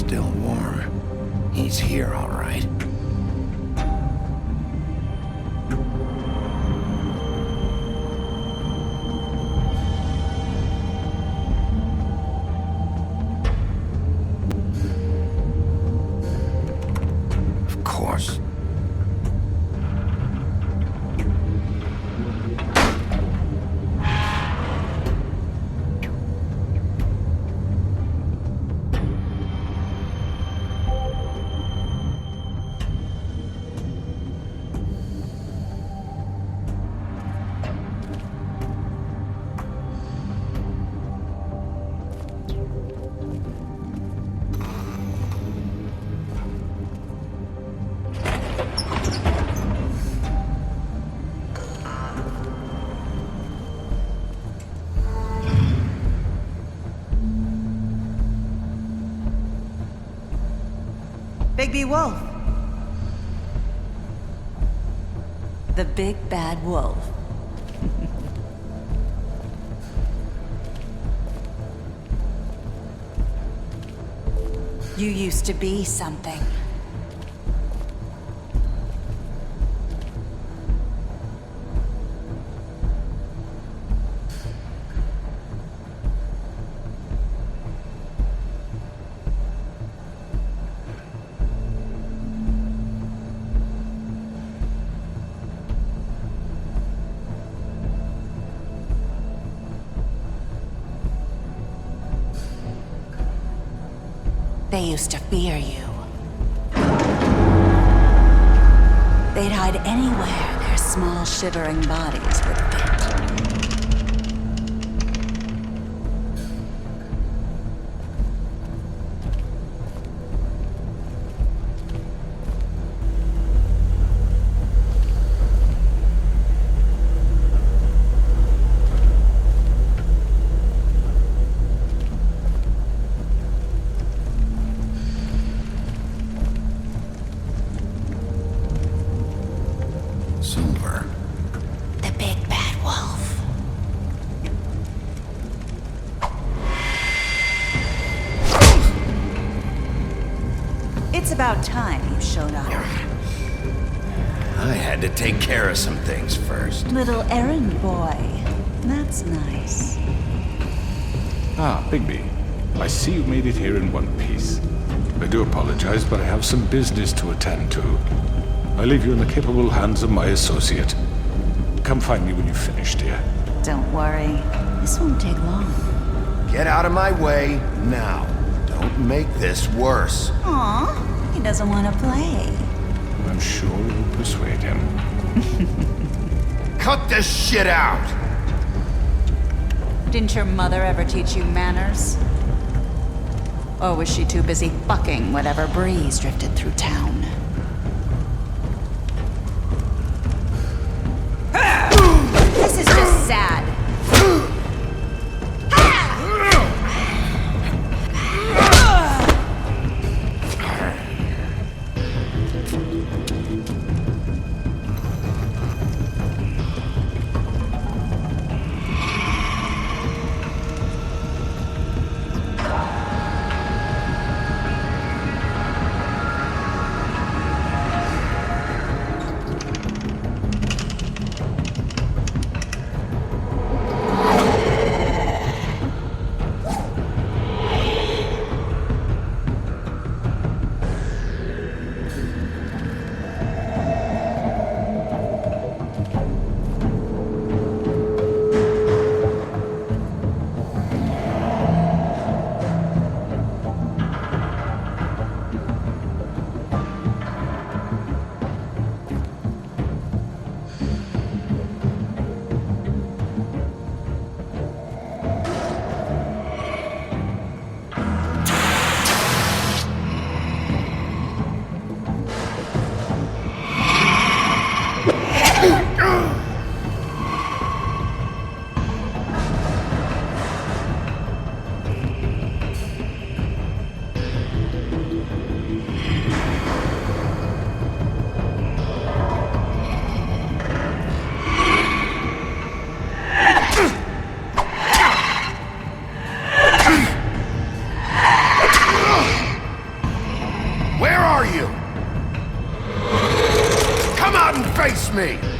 still warm. He's here, all right. Of course. Bigby Wolf. The big bad wolf. You used to be something. They used to fear you. They'd hide anywhere their small, shivering bodies would fit. Silver. The big bad wolf. It's about time you showed up. I had to take care of some things first. Little errand boy. That's nice. Ah, Bigby. I see you made it here in one piece. I do apologize, but I have some business to attend to. I leave you in the capable hands of my associate. Come find me when you've finished, dear. Don't worry. This won't take long. Get out of my way now. Don't make this worse. Aw, he doesn't want to play. I'm sure you'll persuade him. Cut this shit out! Didn't your mother ever teach you manners? Or was she too busy fucking whatever breeze drifted through town? This is just sad. me!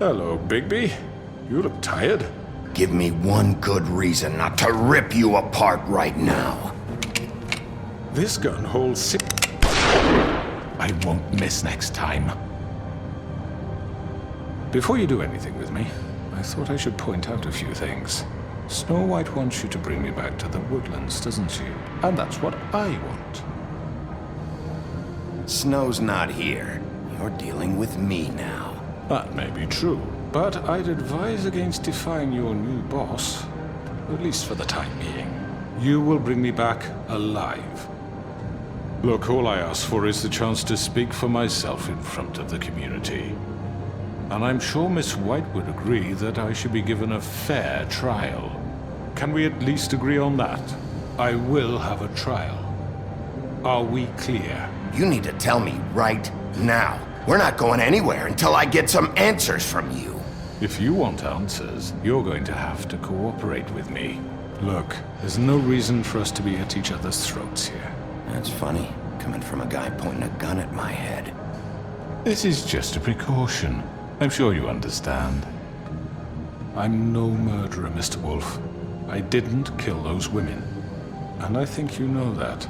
Hello, Bigby. You look tired. Give me one good reason not to rip you apart right now. This gun holds 6. I won't miss next time. Before you do anything with me, I thought I should point out a few things. Snow White wants you to bring me back to the woodlands, doesn't she? And that's what I want. Snow's not here. You're dealing with me now. That may be true, but I'd advise against defying your new boss, at least for the time being. You will bring me back alive. Look, all I ask for is the chance to speak for myself in front of the community. And I'm sure Miss White would agree that I should be given a fair trial. Can we at least agree on that? I will have a trial. Are we clear? You need to tell me right now. We're not going anywhere until I get some answers from you. If you want answers, you're going to have to cooperate with me. Look, there's no reason for us to be at each other's throats here. That's funny, coming from a guy pointing a gun at my head. This is just a precaution. I'm sure you understand. I'm no murderer, Mr. Wolf. I didn't kill those women. And I think you know that.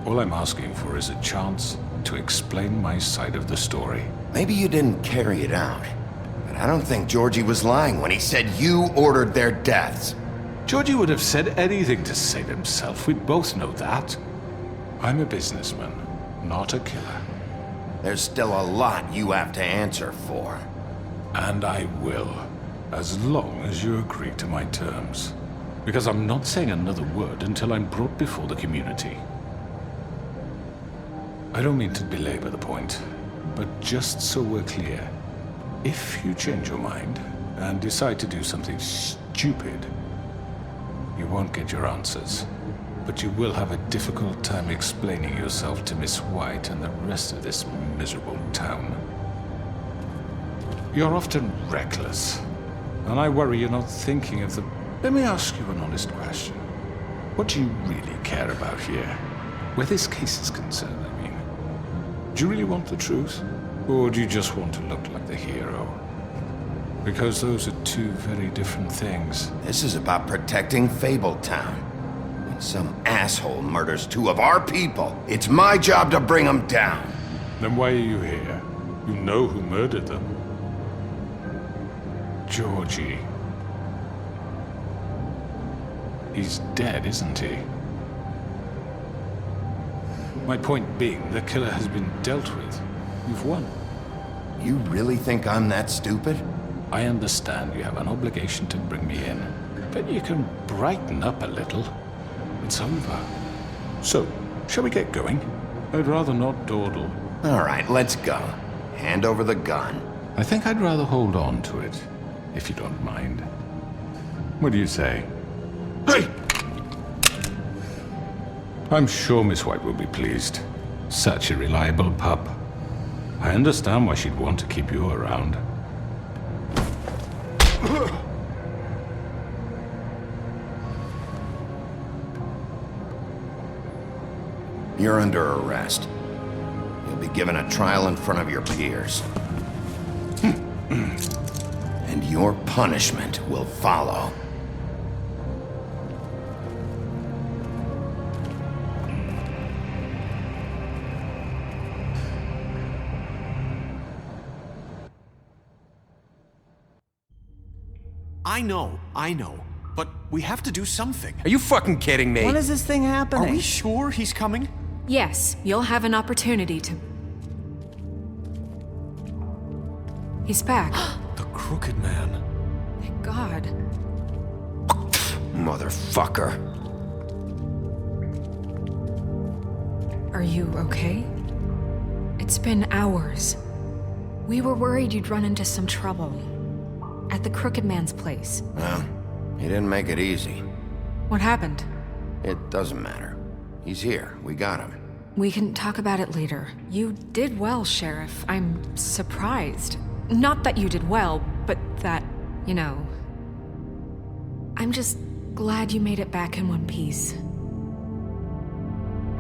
All I'm asking for is a chance to explain my side of the story. Maybe you didn't carry it out, but I don't think Georgie was lying when he said you ordered their deaths. Georgie would have said anything to save himself. We both know that. I'm a businessman, not a killer. There's still a lot you have to answer for. And I will, as long as you agree to my terms. Because I'm not saying another word until I'm brought before the community. I don't mean to belabor the point, but just so we're clear, if you change your mind and decide to do something stupid, you won't get your answers. But you will have a difficult time explaining yourself to Miss White and the rest of this miserable town. You're often reckless, and I worry you're not thinking of the... Let me ask you an honest question. What do you really care about here? Where this case is concerned, I mean. Do you really want the truth? Or do you just want to look like the hero? Because those are two very different things. This is about protecting Fabletown. When some asshole murders two of our people, it's my job to bring them down. Then why are you here? You know who murdered them. Georgie. He's dead, isn't he? My point being, the killer has been dealt with. You've won. You really think I'm that stupid? I understand you have an obligation to bring me in, but you can brighten up a little. It's over. So, shall we get going? I'd rather not dawdle. All right, let's go. Hand over the gun. I think I'd rather hold on to it, if you don't mind. What do you say? Hey! I'm sure Miss White will be pleased. Such a reliable pup. I understand why she'd want to keep you around. You're under arrest. You'll be given a trial in front of your peers. And your punishment will follow. I know. But we have to do something. Are you fucking kidding me? When is this thing happening? Are we sure he's coming? Yes, you'll have an opportunity to... He's back. The Crooked Man. Thank God. Motherfucker. Are you okay? It's been hours. We were worried you'd run into some trouble. At the Crooked Man's place. Well, he didn't make it easy. What happened? It doesn't matter. He's here. We got him. We can talk about it later. You did well, Sheriff. I'm surprised. Not that you did well, but that, you know... I'm just glad you made it back in one piece.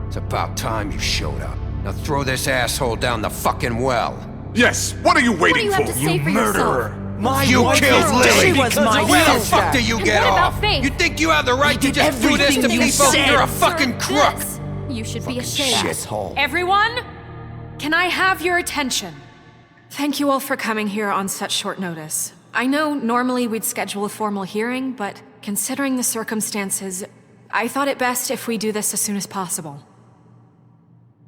It's about time you showed up. Now throw this asshole down the fucking well. Yes, what are you waiting you for? have to say for murderer! yourself? My You wife killed is Lily. dead She was because my of Where the sister. fuck do you And get what about off? Faith? You think you have the right to did just do this to everything you people? said. You're a fucking crook. This. You should be ashamed. Shithole. Everyone, can I have your attention? Thank you all for coming here on such short notice. I know normally we'd schedule a formal hearing, but considering the circumstances, I thought it best if we do this as soon as possible.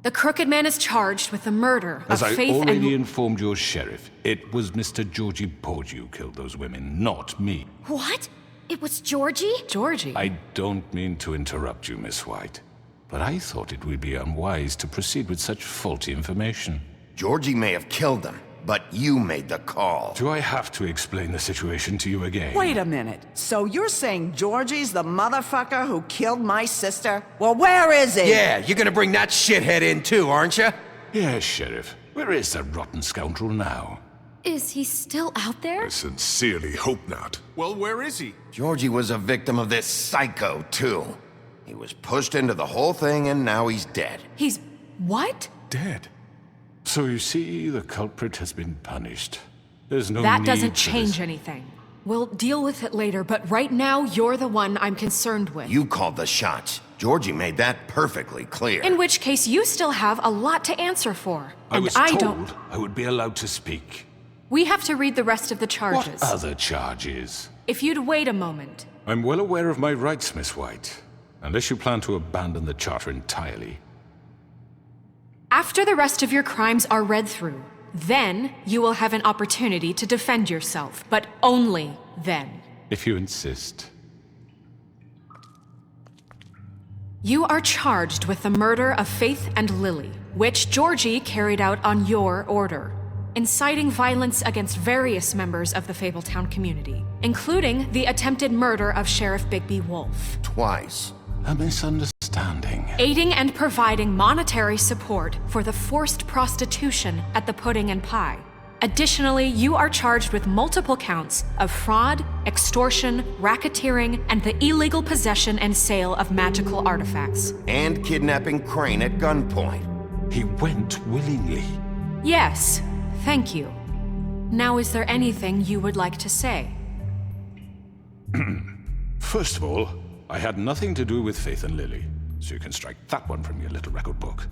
The Crooked Man is charged with the murder As of I Faith already and... informed your sheriff, it was Mr. Georgie Porge who killed those women, not me. What? It was Georgie? Georgie. I don't mean to interrupt you, Miss White, but I thought it would be unwise to proceed with such faulty information. Georgie may have killed him, but you made the call. Do I have to explain the situation to you again? Wait a minute. So you're saying Georgie's the motherfucker who killed my sister? Well, where is he? Yeah, you're gonna bring that shithead in too, aren't you? Yes, Sheriff. Where is that rotten scoundrel now? Is he still out there? I sincerely hope not. Well, where is he? Georgie was a victim of this psycho, too. He was pushed into the whole thing and now he's dead. He's... what? Dead. So you see, the culprit has been punished. There's no That need doesn't for change this. anything. We'll deal with it later, but right now, you're the one I'm concerned with. You called the shots. Georgie made that perfectly clear. In which case, you still have a lot to answer for. I And was I told don't... I would be allowed to speak. We have to read the rest of the charges. What other charges? If you'd wait a moment. I'm well aware of my rights, Miss White. Unless you plan to abandon the charter entirely. After the rest of your crimes are read through, then you will have an opportunity to defend yourself, but only then. If you insist. You are charged with the murder of Faith and Lily, which Georgie carried out on your order, inciting violence against various members of the Fabletown community, including the attempted murder of Sheriff Bigby Wolf. Twice. A misunderstanding. Aiding and providing monetary support for the forced prostitution at the Pudding and Pie. Additionally, you are charged with multiple counts of fraud, extortion, racketeering, and the illegal possession and sale of magical artifacts. And kidnapping Crane at gunpoint. He went willingly. Yes, thank you. Now, is there anything you would like to say? First of all, I had nothing to do with Faith and Lily, so you can strike that one from your little record book.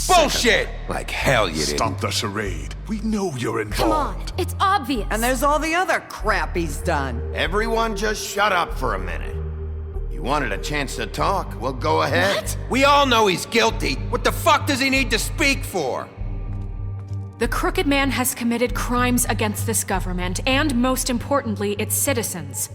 Bullshit! Like hell you didn't. Stop the charade. We know you're Come on, involved. it's obvious. And there's all the other crap he's done. Everyone just shut up for a minute. You wanted a chance to talk? Well, go ahead. What? We all know he's guilty. What the fuck does he need to speak for? The Crooked Man has committed crimes against this government and, most importantly, its citizens.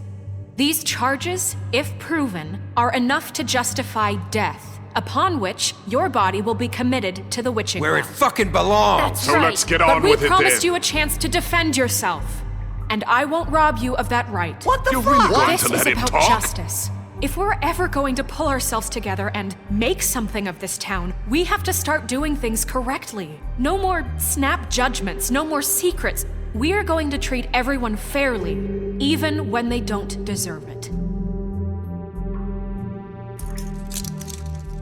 These charges, if proven, are enough to justify death, upon which your body will be committed to the witching Where it well. fucking belongs. That's So right. let's get But on we with it promised then. you a chance to defend yourself, and I won't rob you of that right. What the You're fuck? really going This to is let him about talk? justice. If we're ever going to pull ourselves together and make something of this town, we have to start doing things correctly. No more snap judgments, no more secrets. We are going to treat everyone fairly, even when they don't deserve it.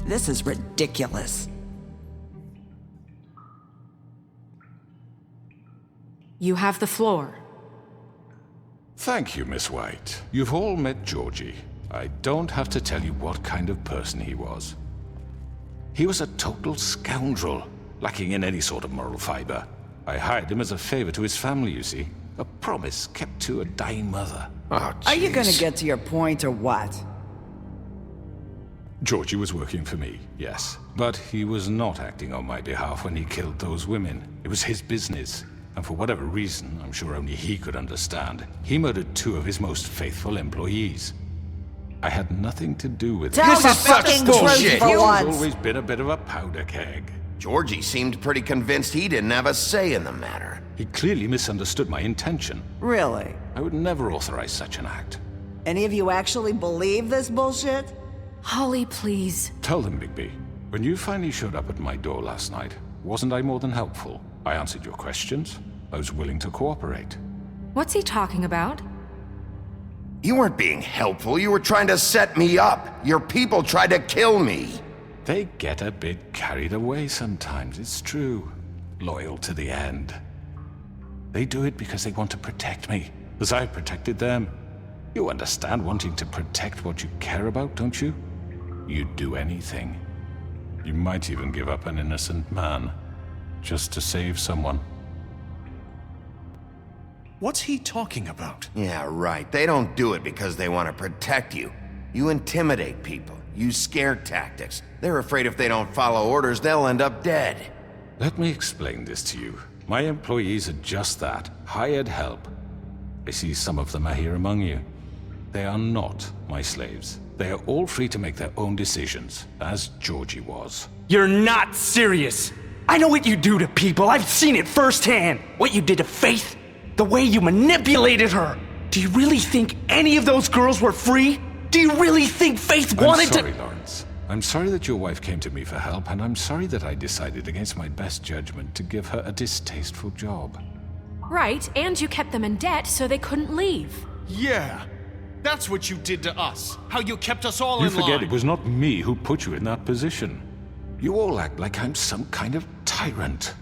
This is ridiculous. You have the floor. Thank you, Miss White. You've all met Georgie. I don't have to tell you what kind of person he was. He was a total scoundrel, lacking in any sort of moral fiber. I hired him as a favor to his family, you see. A promise kept to a dying mother. Oh, Are you gonna jeez. get to your point or what? Georgie was working for me, yes. But he was not acting on my behalf when he killed those women. It was his business. And for whatever reason, I'm sure only he could understand, he murdered 2 of his most faithful employees. I had nothing to do with it. Tell This the is such fucking bullshit. truth for He's once. always been a bit of a powder keg. Georgie seemed pretty convinced he didn't have a say in the matter. He clearly misunderstood my intention. Really? I would never authorize such an act. Any of you actually believe this bullshit? Holly, please. Tell them, Bigby, when you finally showed up at my door last night, wasn't I more than helpful? I answered your questions. I was willing to cooperate. What's he talking about? You weren't being helpful. You were trying to set me up. Your people tried to kill me. They get a bit carried away sometimes, it's true. Loyal to the end. They do it because they want to protect me, as I've protected them. You understand wanting to protect what you care about, don't you? You'd do anything. You might even give up an innocent man, just to save someone. What's he talking about? Yeah, right. They don't do it because they want to protect you. You intimidate people, use scare tactics. They're afraid if they don't follow orders, they'll end up dead. Let me explain this to you. My employees are just that, hired help. I see some of them are here among you. They are not my slaves. They are all free to make their own decisions, as Georgie was. You're not serious. I know what you do to people. I've seen it firsthand. What you did to Faith, the way you manipulated her. Do you really think any of those girls were free? Do you really think Faith wanted I'm sorry, Lawrence. I'm sorry that your wife came to me for help, and I'm sorry that I decided against my best judgment to give her a distasteful job. Right, and you kept them in debt so they couldn't leave. Yeah. That's what you did to us. How you kept us all in line. You forget it was not me who put you in that position. You all act like I'm some kind of tyrant.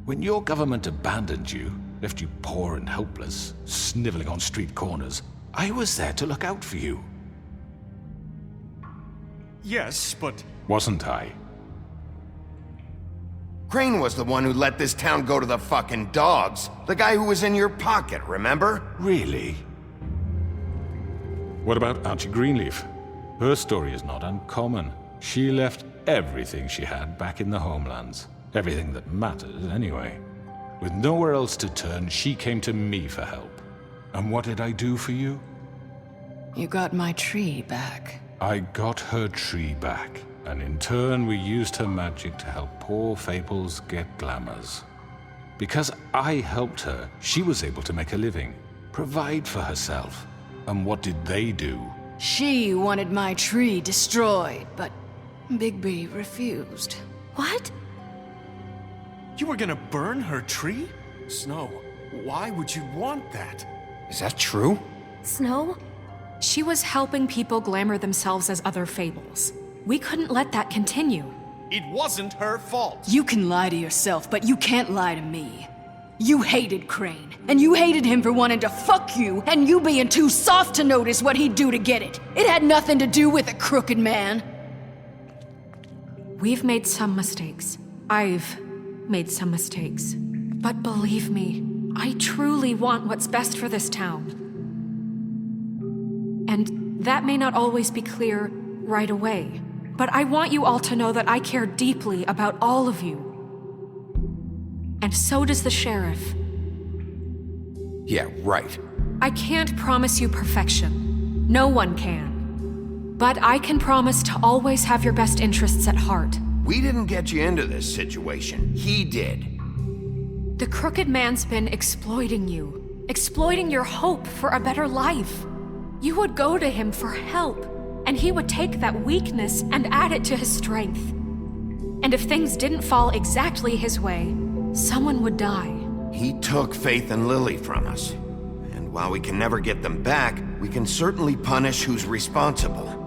When your government abandoned you, left you poor and helpless, sniveling on street corners, I was there to look out for you. Yes, but... Wasn't I? Crane was the one who let this town go to the fucking dogs. The guy who was in your pocket, remember? Really? What about Auntie Greenleaf? Her story is not uncommon. She left everything she had back in the homelands. Everything that mattered, anyway. With nowhere else to turn, she came to me for help. And what did I do for you? You got my tree back. I got her tree back, and in turn we used her magic to help poor Fables get glamours. Because I helped her, she was able to make a living, provide for herself. And what did they do? She wanted my tree destroyed, but Bigby refused. What? You were gonna burn her tree? Snow, why would you want that? Is that true? Snow? She was helping people glamour themselves as other Fables. We couldn't let that continue. It wasn't her fault. You can lie to yourself, but you can't lie to me. You hated Crane, and you hated him for wanting to fuck you, and you being too soft to notice what he'd do to get it. It had nothing to do with a crooked man. We've made some mistakes. I've made some mistakes. But believe me, I truly want what's best for this town. And that may not always be clear right away, but I want you all to know that I care deeply about all of you. And so does the sheriff. Yeah, right. I can't promise you perfection. No one can. But I can promise to always have your best interests at heart. We didn't get you into this situation. He did. The crooked man's been exploiting you. Exploiting your hope for a better life. You would go to him for help, and he would take that weakness and add it to his strength. And if things didn't fall exactly his way, someone would die. He took Faith and Lily from us. And while we can never get them back, we can certainly punish who's responsible.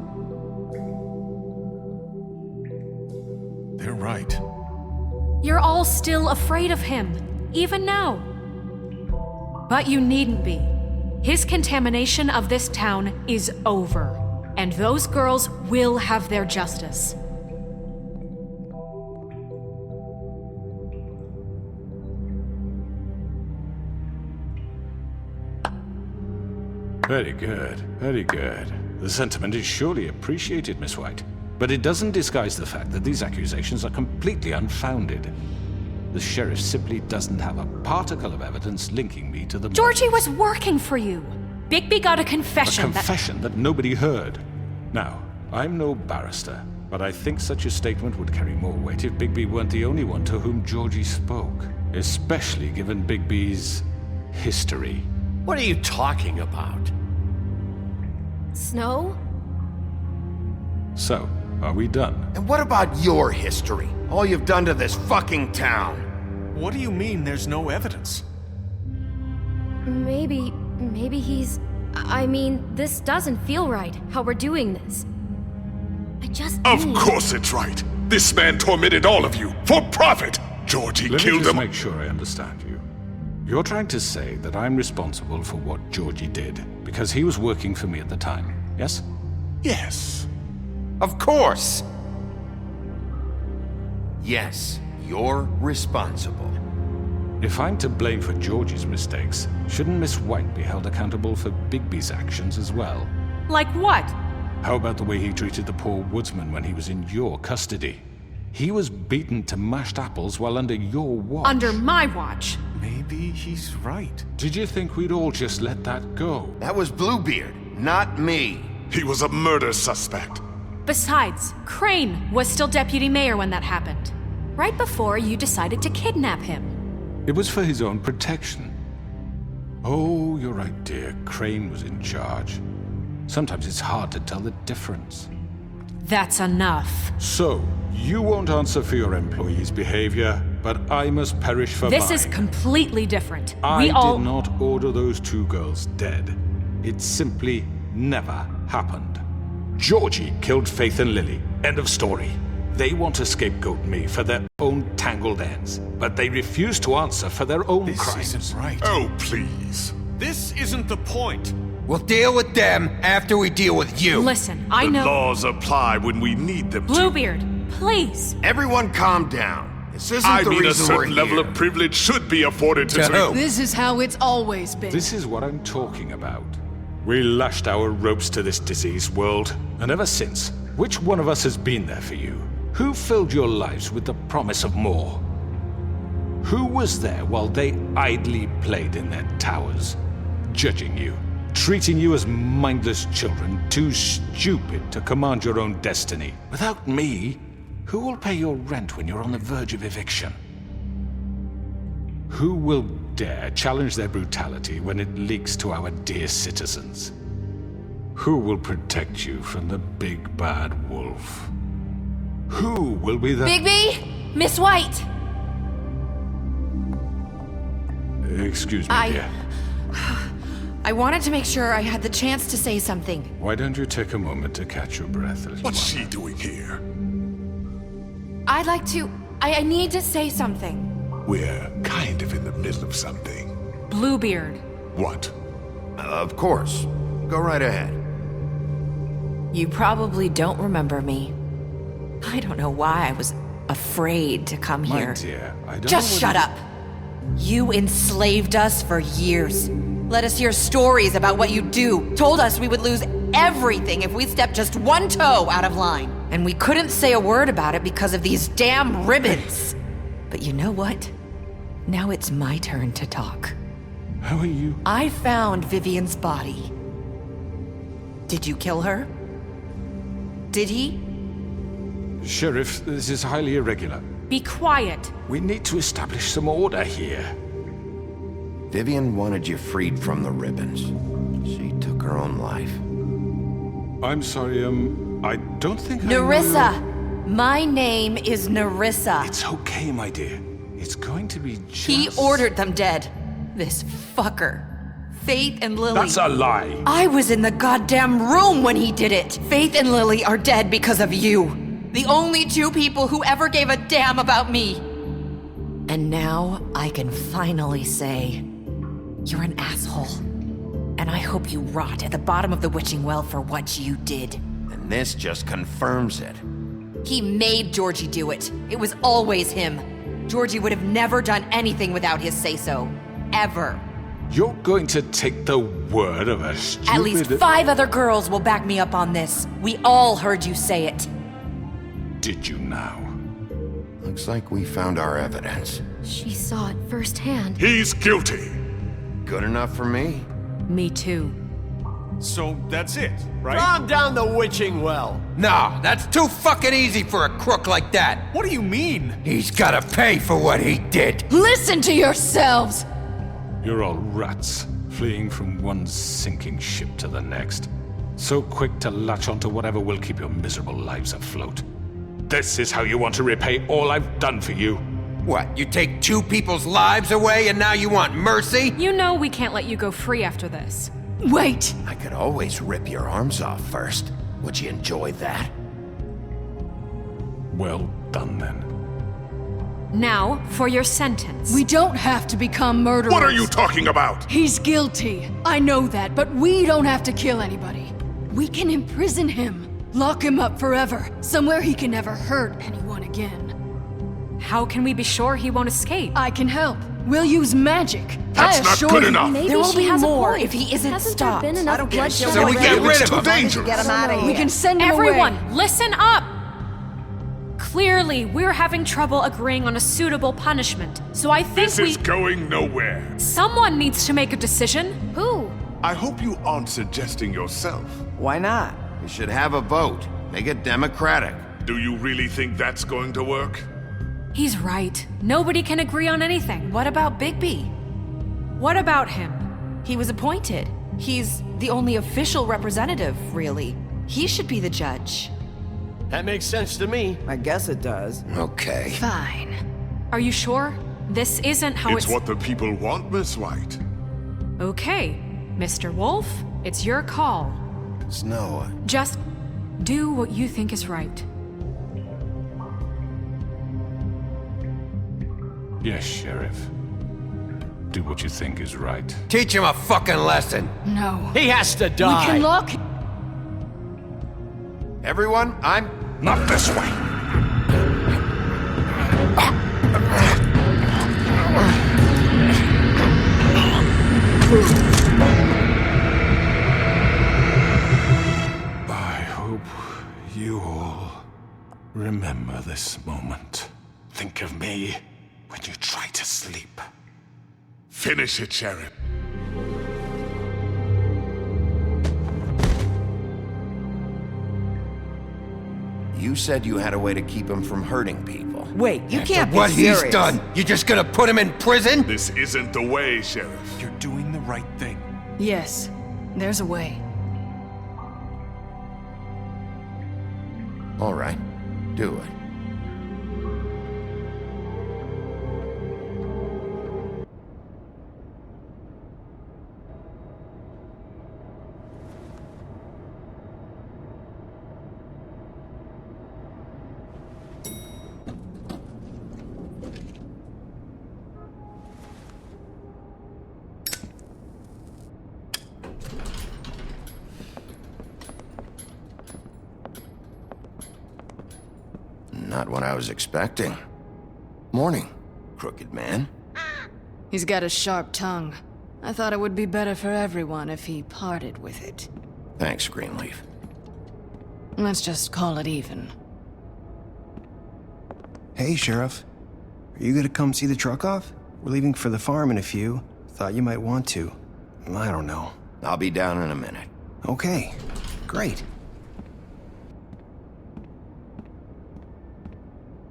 They're right. You're all still afraid of him, even now. But you needn't be. His contamination of this town is over, and those girls will have their justice. Very good, very good. The sentiment is surely appreciated, Miss White. But it doesn't disguise the fact that these accusations are completely unfounded. The sheriff simply doesn't have a particle of evidence linking me to the Georgie murders. was working for you. Bigby got a confession. A confession that nobody heard. Now, I'm no barrister, but I think such a statement would carry more weight if Bigby weren't the only one to whom Georgie spoke. Especially given Bigby's history. What are you talking about? Snow? So, are we done? And what about your history? All you've done to this fucking town? What do you mean there's no evidence? Maybe he's... I mean, this doesn't feel right, how we're doing this. I just Of need... course it's right. This man tormented all of you for profit. Georgie Let me killed just them. make sure I understand you. You're trying to say that I'm responsible for what Georgie did, because he was working for me at the time, yes? Yes. Of course! Yes, you're responsible. If I'm to blame for Georgie's mistakes, shouldn't Miss White be held accountable for Bigby's actions as well? Like what? How about the way he treated the poor woodsman when he was in your custody? He was beaten to mashed apples while under your watch. Under my watch. Maybe he's right. Did you think we'd all just let that go? That was Bluebeard, not me. He was a murder suspect. Besides, Crane was still deputy mayor when that happened. Right before you decided to kidnap him. It was for his own protection. Oh, you're right, dear. Crane was in charge. Sometimes it's hard to tell the difference. That's enough. So, you won't answer for your employees' behavior, but I must perish for This mine. is completely different. I We all... did not order those 2 girls dead. It simply never happened. Georgie killed Faith and Lily. End of story. They want to scapegoat me for their own tangled ends, but they refuse to answer for their own This crimes. isn't right. Oh, please. This isn't the point. We'll deal with them after we deal with you. Listen, I The know... laws apply when we need them to. Bluebeard, please. Everyone calm down. This isn't I the mean, a reason we're certain level here. of privilege should be afforded to... To who? This is how it's always been. This is what I'm talking about. We lashed our ropes to this diseased world, and ever since, which one of us has been there for you? Who filled your lives with the promise of more? Who was there while they idly played in their towers, judging you, treating you as mindless children, too stupid to command your own destiny? Without me, who will pay your rent when you're on the verge of eviction? Who will dare challenge their brutality when it leaks to our dear citizens? Who will protect you from the big bad wolf? Who will be the... Bigby? Miss White! Excuse me, dear. I wanted to make sure I had the chance to say something. Why don't you take a moment to catch your breath, little What's one? she doing here? I'd like to... I need to say something. We're kind of in the middle of something. Bluebeard. What? Of course. Go right ahead. You probably don't remember me. I don't know why I was afraid to come My here. dear, I don't Just know shut what up. You enslaved us for years. Let us hear stories about what you do. Told us we would lose everything if we stepped just one toe out of line. And we couldn't say a word about it because of these damn ribbons. But you know what? Now it's my turn to talk. How are you? I found Vivian's body. Did you kill her? Did he? Sheriff, this is highly irregular. Be quiet. We need to establish some order here. Vivian wanted you freed from the ribbons. She took her own life. I'm sorry, I don't think I know Nerissa! your- My name is Nerissa. It's okay, my dear. It's going to be just... He ordered them dead. This fucker. Faith and Lily. That's a lie! I was in the goddamn room when he did it. Faith and Lily are dead because of you. The only 2 people who ever gave a damn about me. And now I can finally say, you're an asshole. And I hope you rot at the bottom of the witching well for what you did. And this just confirms it. He made Georgie do it. It was always him. Georgie would have never done anything without his say-so. Ever. You're going to take the word of a stupid... At least 5 other girls will back me up on this. We all heard you say it. Did you now? Looks like we found our evidence. She saw it firsthand. He's guilty. Good enough for me. Me too. So that's it, right? Calm down the witching well. No, that's too fucking easy for a crook like that. What do you mean? He's gotta pay for what he did. Listen to yourselves! You're all rats, fleeing from one sinking ship to the next. So quick to latch onto whatever will keep your miserable lives afloat. This is how you want to repay all I've done for you? What, you take 2 people's lives away and now you want mercy? You know we can't let you go free after this. Wait! I could always rip your arms off first. Would you enjoy that? Well done, then. Now, for your sentence. We don't have to become murderers. What are you talking about? He's guilty. I know that, but we don't have to kill anybody. We can imprison him. Lock him up forever. Somewhere he can never hurt anyone again. How can we be sure he won't escape? I can help. We'll use magic. That's not good enough. Maybe There will she be has more a point. if he isn't Hasn't stopped. there been enough I don't care. bloodshed So we already? get rid It's of too him. dangerous. Get him out of here. We can send him Everyone, away. listen up! Clearly, we're having trouble agreeing on a suitable punishment, so I think This is going nowhere. Someone needs to make a decision. Who? I hope you aren't suggesting yourself. Why not? We should have a vote. Make it democratic. Do you really think that's going to work? He's right. Nobody can agree on anything. What about Bigby? What about him? He was appointed. He's the only official representative, really. He should be the judge. That makes sense to me. I guess it does. Okay. Fine. Are you sure? This isn't how It's what the people want, Miss White. Okay, Mr. Wolf, it's your call. Snow, Just do what you think is right. Yes, Sheriff. Do what you think is right. Teach him a fucking lesson. No. He has to We die. can lock. everyone, I'm... Not this way. I hope you all remember this moment. Think of me when you try to sleep. Finish it, Sheriff. You said you had a way to keep him from hurting people. Wait, you can't be What serious. he's done, you just gonna put him in prison? This isn't the way, Sheriff. You're doing the right thing. Yes, there's a way. All right, do it. Not what I was expecting. Morning, crooked man. He's got a sharp tongue. I thought it would be better for everyone if he parted with it. Thanks, Greenleaf. Let's just call it even. Hey, Sheriff. Are you gonna come see the truck off? We're leaving for the farm in a few. Thought you might want to. I don't know. I'll be down in a minute. Okay, great.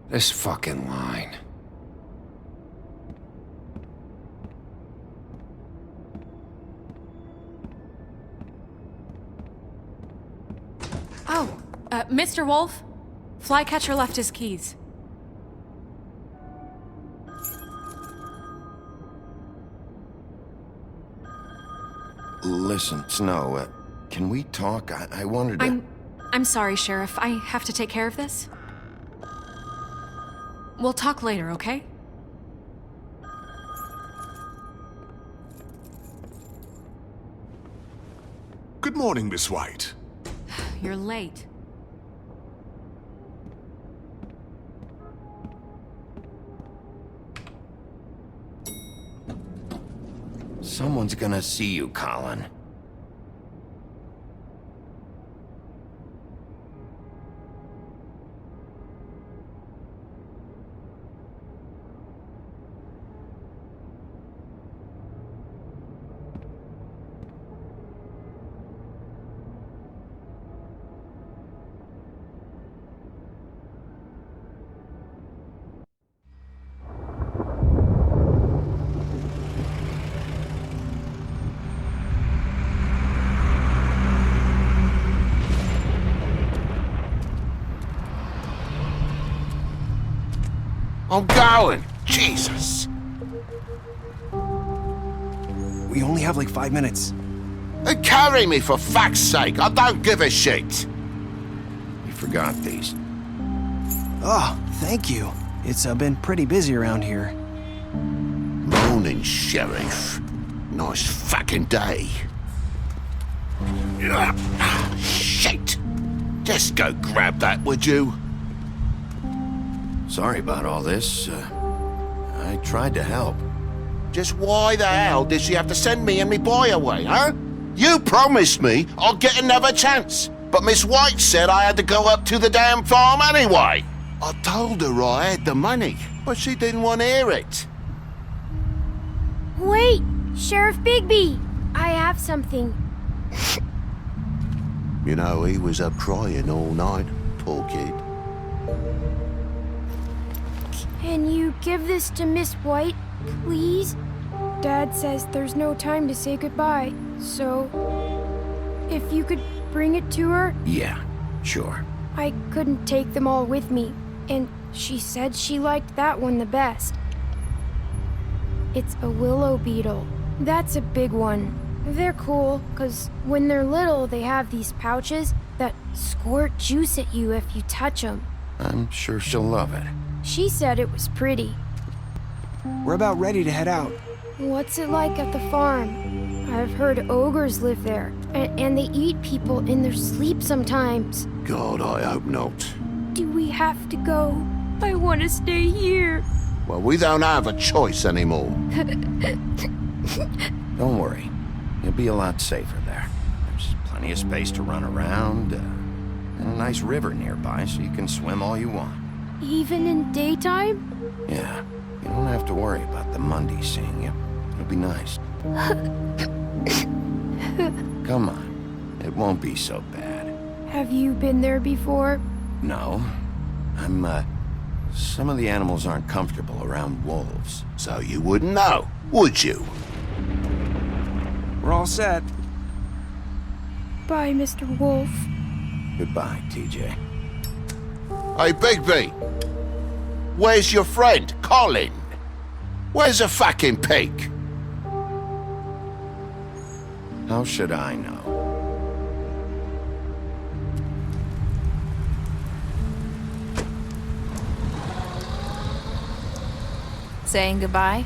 This fucking line. Oh, Mr. Wolf, Flycatcher left his keys. Listen, Snow, can we talk? I wanted to... I'm sorry, Sheriff. I have to take care of this. We'll talk later, okay? Good morning, Miss White. You're late. Someone's gonna see you, Colin. I'm going. Jesus. We only have like 5 minutes. Carry me, for fuck's sake. I don't give a shit. You forgot these. Oh, thank you. It's been pretty busy around here. Morning, Sheriff. Nice fucking day. Shit! Just go grab that, would you? Sorry about all this. I tried to help. Just why the hell did she have to send me and me boy away, huh? You promised me I'll get another chance, but Miss White said I had to go up to the damn farm anyway. I told her I had the money, but she didn't want to hear it. Wait, Sheriff Bigby, I have something. You know, he was up crying all night, poor kid. Can you give this to Miss White, please? Dad says there's no time to say goodbye, so if you could bring it to her? Yeah, sure. I couldn't take them all with me, and she said she liked that one the best. It's a willow beetle. That's a big one. They're cool, 'cause when they're little, they have these pouches that squirt juice at you if you touch them. I'm sure she'll love it. She said it was pretty. We're about ready to head out. What's it like at the farm? I've heard ogres live there, and they eat people in their sleep sometimes. God, I hope not. Do we have to go? I want to stay here. Well, we don't have a choice anymore. Don't worry. You'll be a lot safer there. There's plenty of space to run around, and a nice river nearby so you can swim all you want. Even in daytime? Yeah, you don't have to worry about the Mundy seeing you. It'll be nice. Come on. It won't be so bad. Have you been there before? No. Some of the animals aren't comfortable around wolves. So you wouldn't know, would you? We're all set. Bye, Mr. Wolf. Goodbye, TJ. Hey, Bigby. Where's your friend, Colin? Where's the fucking pig? How should I know? Saying goodbye?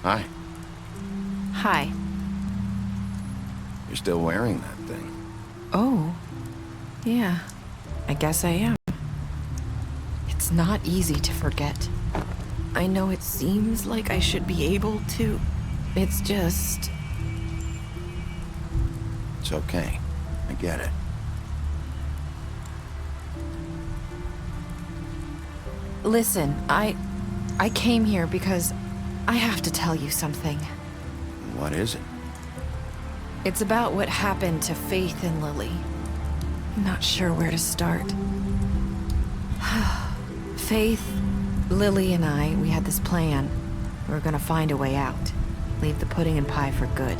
Hi. Hi. You're still wearing that thing. Oh. Yeah. I guess I am. It's not easy to forget. I know it seems like I should be able to. It's just... It's okay. I get it. Listen, I came here because I have to tell you something. What is it? It's about what happened to Faith and Lily. I'm not sure where to start. Faith, Lily, and I, we had this plan. We were gonna find a way out. Leave the pudding and pie for good.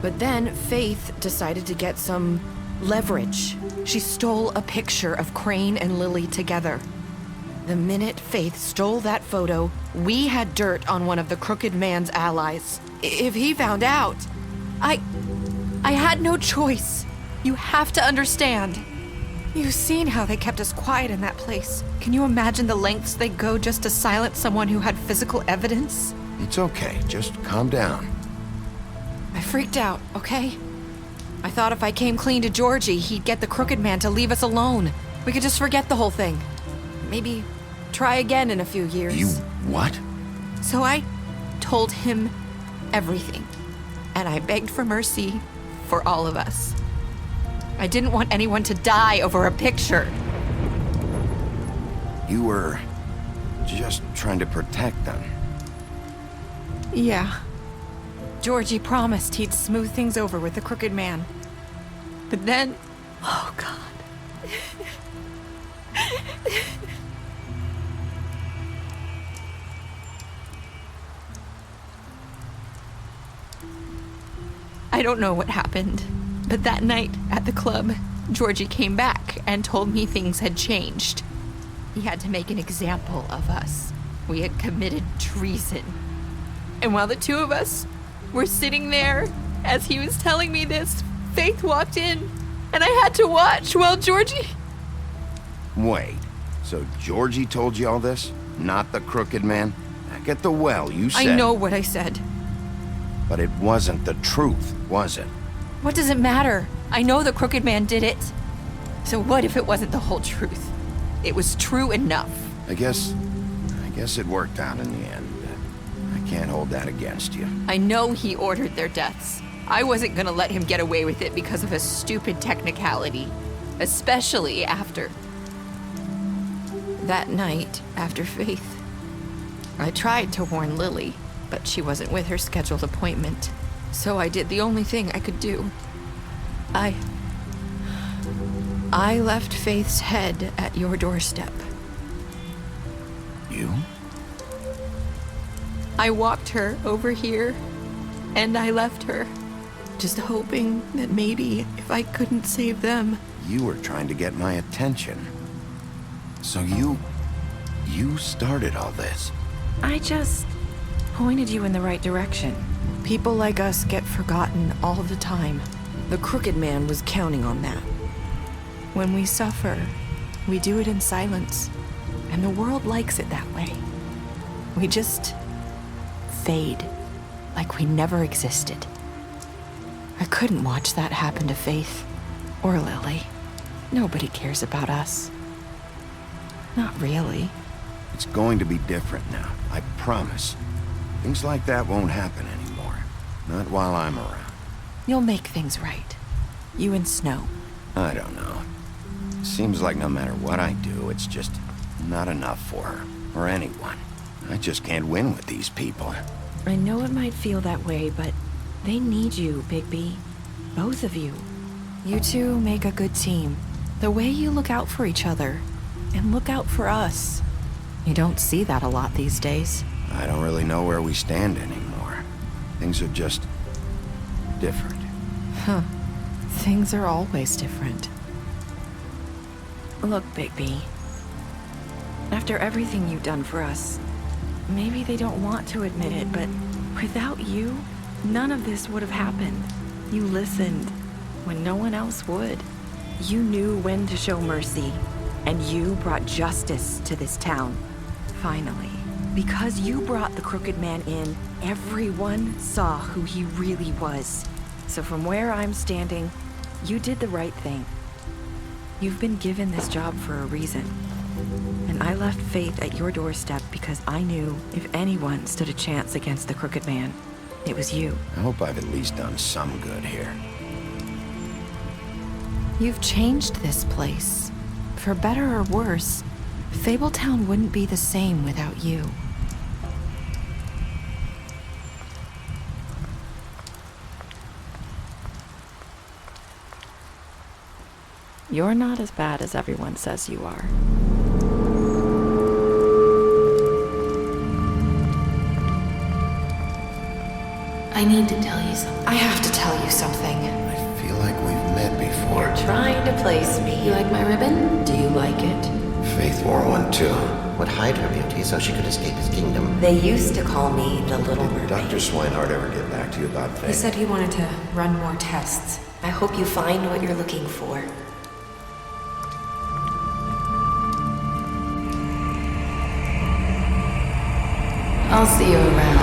But then Faith decided to get some leverage. She stole a picture of Crane and Lily together. The minute Faith stole that photo, we had dirt on one of the Crooked Man's allies. If he found out, I had no choice. You have to understand. You've seen how they kept us quiet in that place. Can you imagine the lengths they go just to silence someone who had physical evidence? It's okay. Just calm down. I freaked out, okay? I thought if I came clean to Georgie, he'd get the Crooked Man to leave us alone. We could just forget the whole thing. Maybe try again in a few years. You what? So I told him everything. And I begged for mercy for all of us. I didn't want anyone to die over a picture. You were just trying to protect them. Yeah. Georgie promised he'd smooth things over with the Crooked Man. But then... Oh, God. I don't know what happened, but that night at the club, Georgie came back and told me things had changed. He had to make an example of us. We had committed treason. And while the two of us were sitting there, as he was telling me this, Faith walked in, and I had to watch while Georgie... Wait, so Georgie told you all this? Not the crooked man? Back at the well, you said... I know what I said. But it wasn't the truth, was it? What does it matter? I know the crooked man did it. So what if it wasn't the whole truth? It was true enough. I guess it worked out in the end. I can't hold that against you. I know he ordered their deaths. I wasn't gonna let him get away with it because of a stupid technicality. Especially after... That night, after Faith, I tried to warn Lily, but she wasn't with her scheduled appointment. So I did the only thing I could do. I left Faith's head at your doorstep. You? I walked her over here, and I left her, just hoping that maybe if I couldn't save them... You were trying to get my attention. So you started all this. I just pointed you in the right direction. People like us get forgotten all the time. The Crooked Man was counting on that. When we suffer, we do it in silence, and the world likes it that way. We just fade, like we never existed. I couldn't watch that happen to Faith, or Lily. Nobody cares about us. Not really. It's going to be different now, I promise. Things like that won't happen anymore. Not while I'm around. You'll make things right. You and Snow. I don't know. Seems like no matter what I do, it's just not enough for her, or anyone. I just can't win with these people. I know it might feel that way, but they need you, Bigby. Both of you. You two make a good team. The way you look out for each other, and look out for us. You don't see that a lot these days. I don't really know where we stand anymore. Things are just different. Huh. Things are always different. Look, Bigby. After everything you've done for us, maybe they don't want to admit it, but without you, none of this would have happened. You listened when no one else would. You knew when to show mercy, and you brought justice to this town. Finally. Because you brought the Crooked Man in, everyone saw who he really was. So from where I'm standing, you did the right thing. You've been given this job for a reason. And I left Faith at your doorstep because I knew if anyone stood a chance against the Crooked Man, it was you. I hope I've at least done some good here. You've changed this place. For better or worse, Fabletown wouldn't be the same without you. You're not as bad as everyone says you are. I need to tell you something. I have to tell you something. I feel like we've met before. You're trying to place me. You like my ribbon? Do you like it? Faith wore one too. Would hide her beauty so she could escape his kingdom. They used to call me the Little Mermaid. Did Dr. Swinehart ever get back to you about Faith? He said he wanted to run more tests. I hope you find what you're looking for. I'll see you around.